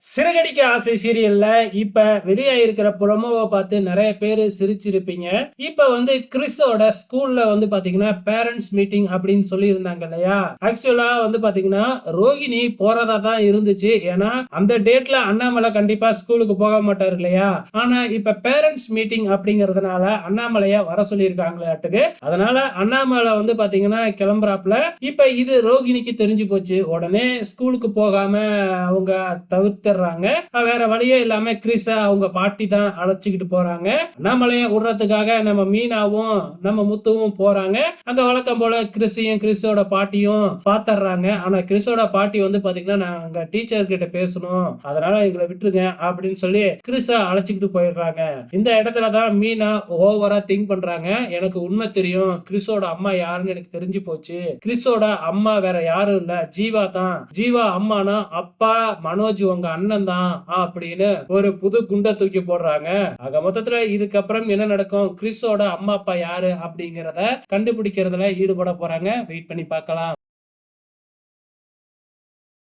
சிறகடிக்க ஆசை சீரியல்ல இப்ப வெளியாயிருக்கிற ப்ரோமோவ பார்த்து நெறைய பேரு சிரிச்சிருப்பீங்க. இப்ப கிறிஸோட ஸ்கூல்ல பாத்தீங்கன்னா, பேரண்ட்ஸ் மீட்டிங் அப்படின்னு சொல்லியிருந்தாங்க இல்லையா? ஆக்சுவலா பாத்தீங்கன்னா, ரோகிணி போறதா தான் இருந்துச்சு. ஏன்னா, அந்த டேட்ல அண்ணாமலை கண்டிப்பா ஸ்கூலுக்கு போக மாட்டாரு இல்லையா? ஆனா, இப்ப பேரண்ட்ஸ் மீட்டிங் அப்படிங்கிறதுனால அண்ணாமலைய வர சொல்லியிருக்காங்களாட்டுக்கு. அதனால அண்ணாமலை பாத்தீங்கன்னா கிளம்புறாப்ல. இப்ப இது ரோகிணிக்கு தெரிஞ்சு போச்சு. உடனே ஸ்கூலுக்கு போகாம அவங்க தவிர்த்துறாங்க. வேற வழியே இல்லாம கிறிஸ அவங்க பாட்டி தான் அழைச்சுக்கிட்டு போறாங்க. அண்ணாமலைய விடுறதுக்காக நம்ம மீனாவும் நம்ம முத்துவும் போறாங்க. அங்க வழக்கம் போல கிறிஸையும் கிறிஸோட பாட்டியும் பாத்துறாங்க. ஆனா கிறிஸோட பாட்டி பாத்தீங்கன்னா நாங்க டீச்சர் கிட்ட பேசணும், அதனால எங்களை விட்டுருங்க அப்படின்னு சொல்லி கிறிஸ அழைச்சுக்கிட்டு போயிடுறாங்க. இந்த இடத்துல தான் மீனா ஓவரா திங்க் பண்றாங்க. எனக்கு உண்மை தெரியும், கிறிஸோட அம்மா யாருன்னு எனக்கு தெரிஞ்சு போச்சு. கிறிஸோட அம்மா வேற யாரும் இல்ல, ஜீவா தான். ஜீவா அம்மானா அப்பா மனோஜ் உங்க அண்ணன் தான் அப்படின்னு ஒரு புது குண்ட தூக்கி போடுறாங்க. ஆக மொத்தத்துல இதுக்கப்புறம் என்ன நடக்கும், கிறிஸோட அம்மா அப்பா யாரு அப்படிங்கறத கண்டுபிடிக்கிறதுல ஈடுபட போறாங்க. வெயிட் பண்ணி பார்க்கலாம்.